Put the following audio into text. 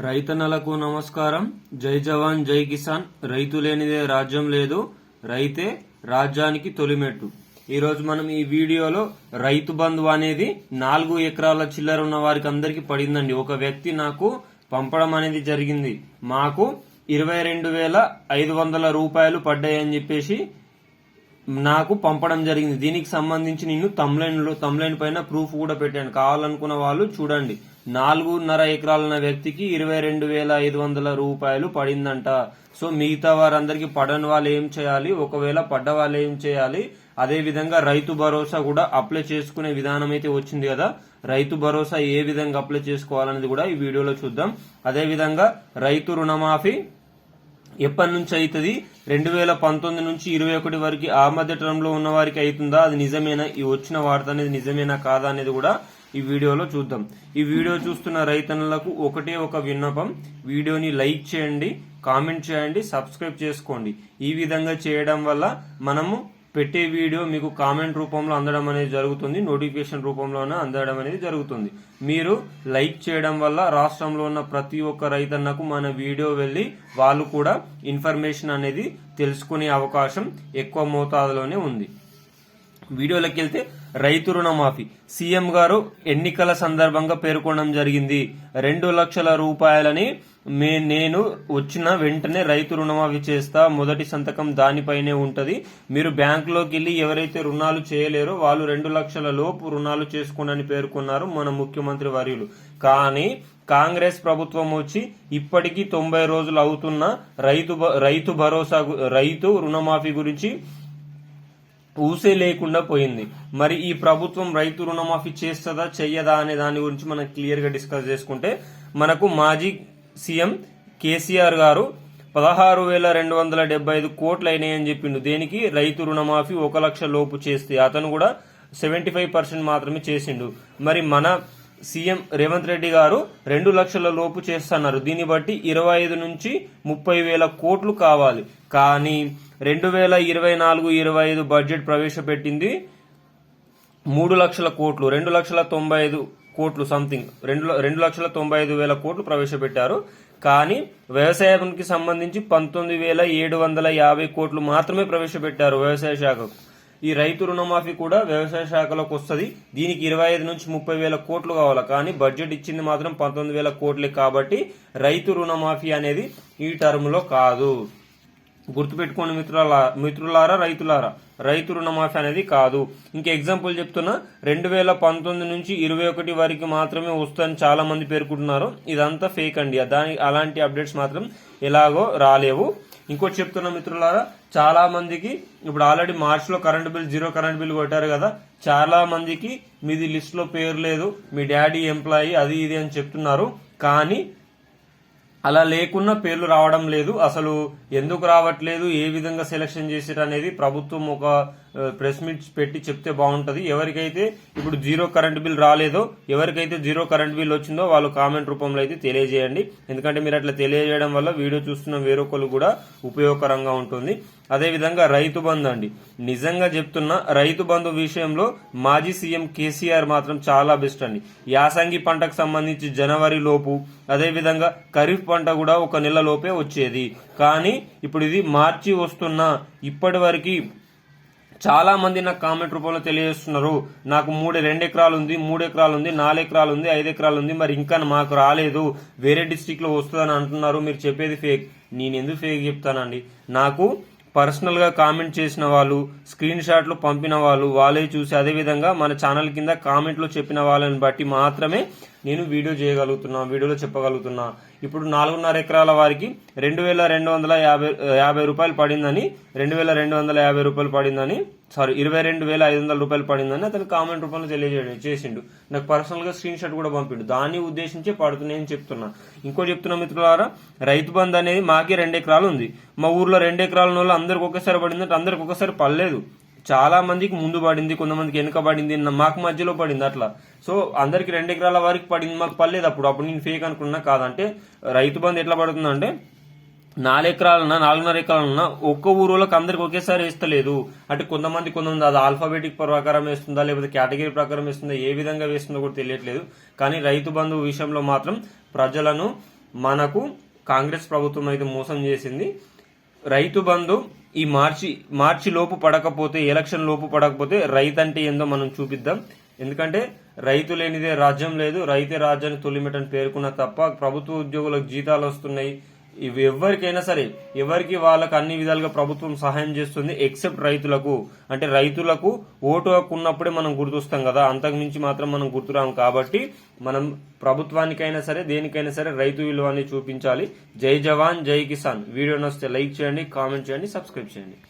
రైతన్నలకు నమస్కారం. జై జవాన్ జై కిసాన్. రైతు లేనిదే రాజ్యం లేదు, రైతే రాజ్యానికి తొలిమెట్టు. ఈ రోజు మనం ఈ వీడియోలో రైతు బంధు అనేది 4 ఎకరాల చిల్లర ఉన్న వారికి అందరికి పడిందండి. ఒక వ్యక్తి నాకు పంపడం అనేది జరిగింది. మాకు 22,500 రూపాయలు పడ్డాయని చెప్పేసి నాకు పంపడం జరిగింది. దీనికి సంబంధించి నేను తమ్లైన్ పైన ప్రూఫ్ కూడా పెట్టాను. కావాలనుకున్న వాళ్ళు చూడండి. 4.5 ఎకరాలున్న వ్యక్తికి 22,500 రూపాయలు పడిందంట. సో మిగతా వారందరికి పడని వాళ్ళు ఏం చేయాలి, ఒకవేళ పడ్డ వాళ్ళు ఏం చేయాలి, అదే విధంగా రైతు భరోసా కూడా అప్లై చేసుకునే విధానం అయితే వచ్చింది కదా. రైతు భరోసా ఏ విధంగా అప్లై చేసుకోవాలనేది కూడా ఈ వీడియోలో చూద్దాం. అదే విధంగా రైతు రుణమాఫీ ఎప్పటి నుంచి అవుతుంది, 2019 నుంచి 21 వరకు ఆ మధ్య టర్మ్ లో ఉన్న వారికి అవుతుందా, అది నిజమేనా, ఈ వచ్చిన వార్త అనేది నిజమేనా కాదా అనేది కూడా ఈ వీడియోలో చూద్దాం. ఈ వీడియో చూస్తున్న రైతన్నులకు ఒకటే ఒక విన్నపం, వీడియోని లైక్ చేయండి, కామెంట్ చేయండి, సబ్స్క్రైబ్ చేసుకోండి. ఈ విధంగా చేయడం వల్ల మనము పెట్టే వీడియో మీకు కామెంట్ రూపంలో అందడం అనేది జరుగుతుంది, నోటిఫికేషన్ రూపంలోనే అందడం అనేది జరుగుతుంది. మీరు లైక్ చేయడం వల్ల రాష్ట్రంలో ఉన్న ప్రతి ఒక్క రైతన్నకు మన వీడియో వెళ్లి వాళ్ళు కూడా ఇన్ఫర్మేషన్ అనేది తెలుసుకునే అవకాశం ఎక్కువ మోతాదులోనే ఉంది. వీడియోలోకి వెళ్తే రైతు రుణమాఫీ సీఎం గారు ఎన్నికల సందర్భంగా పేర్కొనడం జరిగింది. 2 లక్షల రూపాయలని నేను వచ్చిన వెంటనే రైతు రుణమాఫీ చేస్తా, మొదటి సంతకం దానిపైనే ఉంటది. మీరు బ్యాంకులోకి వెళ్లి ఎవరైతే రుణాలు చేయలేరో వాళ్ళు 2 లక్షల లోపు రుణాలు చేసుకోనని పేర్కొన్నారు మన ముఖ్యమంత్రి వర్యులు. కానీ కాంగ్రెస్ ప్రభుత్వం వచ్చి ఇప్పటికీ 90 రోజులు అవుతున్న రైతు రుణమాఫీ గురించి ఊసే లేకుండా పోయింది. మరి ఈ ప్రభుత్వం రైతు రుణమాఫీ చేస్తుందా చెయ్యదా అనే దాని గురించి మనం క్లియర్ గా డిస్కస్ చేసుకుంటే, మనకు మాజీ సీఎం కేసీఆర్ గారు 16,275 కోట్లు అయినాయని చెప్పిండు. దేనికి? రైతు రుణమాఫీ 1 లక్ష లోపు చేస్తే. అతను కూడా 75% మాత్రమే చేసిండు. మరి మన సీఎం రేవంత్ రెడ్డి గారు 2 లక్షల లోపు చేస్తున్నారు. దీన్ని బట్టి 25 నుంచి 30,000 కోట్లు కావాలి. కానీ 2024-25 బడ్జెట్ ప్రవేశపెట్టింది 3 లక్షల కోట్లు, 2,95,000 కోట్లు సంథింగ్, 2,95,000 కోట్లు ప్రవేశపెట్టారు. కానీ వ్యవసాయానికి సంబంధించి 19,750 కోట్లు మాత్రమే ప్రవేశపెట్టారు వ్యవసాయ శాఖకు. ఈ రైతు రుణమాఫీ కూడా వ్యవసాయ శాఖలోకి వస్తుంది. దీనికి 25 నుంచి 30,000 కోట్లు కావాలి. కానీ బడ్జెట్ ఇచ్చింది మాత్రం 19,000 కోట్లే. కాబట్టి రైతు రుణమాఫీ అనేది ఈ టర్మ్ లో కాదు. గుర్తుపెట్టుకోండి మిత్రులారా, రైతులారా, రైతు రుణమాఫీ అనేది కాదు. ఇంకా ఎగ్జాంపుల్ చెప్తున్నా, 2019 నుంచి 21 వరకు మాత్రమే వస్తుందని చాలా మంది పేర్కొంటున్నారు. ఇదంతా ఫేక్ అండి. అలాంటి అప్డేట్స్ మాత్రం ఎలాగో రాలేవు. ఇంకోటి చెప్తున్నా మిత్రులారా, చాలా మందికి ఇప్పుడు ఆల్రెడీ మార్చ్ లో కరెంట్ బిల్, 0 కరెంట్ బిల్ కొట్టారు కదా. చాలా మందికి మీది లిస్ట్ లో పేరు లేదు, మీ డాడీ ఎంప్లాయీ అది ఇది అని చెప్తున్నారు. కానీ అలా లేకున్నా పేర్లు రావడం లేదు. అసలు ఎందుకు రావట్లేదు, ఏ విధంగా సెలక్షన్ చేశారు అనేది ప్రభుత్వం ఒక ప్రెస్ మీట్ పెట్టి చెప్తే బాగుంటది. ఎవరికైతే ఇప్పుడు 0 కరెంట్ బిల్ రాలేదో, ఎవరికైతే 0 కరెంట్ బిల్ వచ్చిందో వాళ్ళు కామెంట్ రూపంలో అయితే తెలియజేయండి. ఎందుకంటే మీరు అట్లా తెలియజేయడం వల్ల వీడియో చూస్తున్న వేరొకరు కూడా ఉపయోగకరంగా ఉంటుంది. అదే విధంగా రైతు బంధు అండి, నిజంగా చెప్తున్నా, రైతు బంధు విషయంలో మాజీ సీఎం కేసీఆర్ మాత్రం చాలా బెస్ట్ అండి. యాసంగి పంటకు సంబంధించి జనవరి లోపు, అదే విధంగా ఖరీఫ్ పంట కూడా 1 నెల లోపే వచ్చేది. కానీ ఇప్పుడు ఇది మార్చి వస్తున్నా ఇప్పటి వరకు చాలా మంది నాకు కామెంట్ రూపంలో తెలియజేస్తున్నారు, నాకు 2 ఎకరాలు ఉంది, 3 ఎకరాలు ఉంది, 4 ఎకరాలు ఉంది, 5 ఎకరాలు ఉంది, మరి ఇంకా మాకు రాలేదు, వేరే డిస్ట్రిక్ట్ లో వస్తుందని అంటున్నారు. మీరు చెప్పేది ఫేక్. నేను ఎందుకు ఫేక్ చెప్తానండి? నాకు పర్సనల్ గా కామెంట్ చేసిన వాళ్ళు, స్క్రీన్ షాట్లు పంపిన వాళ్ళు, వాళ్ళే చూసి అదే విధంగా మన ఛానల్ కింద కామెంట్ లో చెప్పిన వాళ్ళని బట్టి మాత్రమే నేను వీడియోలో చెప్పగలుగుతున్నా. ఇప్పుడు 4.5 ఎకరాల వారికి 2,250 రూపాయలు పడిందని, 2,250 రూపాయలు పడిందని, 22,500 రూపాయలు పడిందని అతను కామెంట్ రూపంలో తెలియజేసిండు. నాకు పర్సనల్ గా స్క్రీన్ షాట్ కూడా పంపిండు. దాన్ని ఉద్దేశించి పడుతున్నాయని చెప్తున్నా. ఇంకో చెప్తున్నా మిత్రులారా, రైతు బంధు అనేది మాకే 2 ఎకరాలు ఉంది. మా ఊర్లో 2 ఎకరాల వాళ్ళు అందరికి ఒకేసారి పడిందంటే అందరికి ఒకసారి పడలేదు. చాలా మందికి ముందు పడింది, కొంతమందికి వెనుక పడింది, మాకు మధ్యలో పడింది. అట్లా సో అందరికి 2 ఎకరాల వరకు పడింది, మాకు పడలేదు. అప్పుడు నేను ఫేక్ అనుకున్నా. కాదంటే రైతు బంధు ఎట్లా పడుతుందంటే, 4 ఎకరాలన్నా 4.5 ఎకరాలన్నా ఒక్క ఊరోళ్ళకి అందరికి ఒకేసారి వేస్తలేదు. అంటే కొంతమంది అది ఆల్ఫాబెటిక్ ప్రకారం వేస్తుందా, లేకపోతే కేటగిరీ ప్రకారం వేస్తుందా, ఏ విధంగా వేస్తుందో కూడా తెలియట్లేదు. కానీ రైతు బంధు విషయంలో మాత్రం ప్రజలను మనకు కాంగ్రెస్ ప్రభుత్వం అయితే మోసం చేసింది. రైతు బంధు ఈ మార్చి లోపు పడకపోతే, ఎలక్షన్ లోపు పడకపోతే రైతు అంటే ఏందో మనం చూపిద్దాం. ఎందుకంటే రైతు లేనిదే రాజ్యం లేదు, రైతే రాజ్యాన్ని తొలిమెటని పేర్కొన్న తప్ప ప్రభుత్వ ఉద్యోగులకు జీతాలు వస్తున్నాయి. ఇవి ఎవరికైనా సరే, ఎవరికి వాళ్ళకి అన్ని విధాలుగా ప్రభుత్వం సహాయం చేస్తుంది, ఎక్సెప్ట్ రైతులకు. అంటే రైతులకు ఓటు హక్కు ఉన్నప్పుడే మనం గుర్తొస్తాం కదా, అంతకు మించి మాత్రం మనం గుర్తురాం. కాబట్టి మనం ప్రభుత్వానికైనా సరే, దేనికైనా సరే రైతు విలువని చూపించాలి. జై జవాన్ జై కిసాన్. వీడియో నచ్చితే లైక్ చేయండి, కామెంట్ చేయండి, సబ్స్క్రైబ్ చేయండి.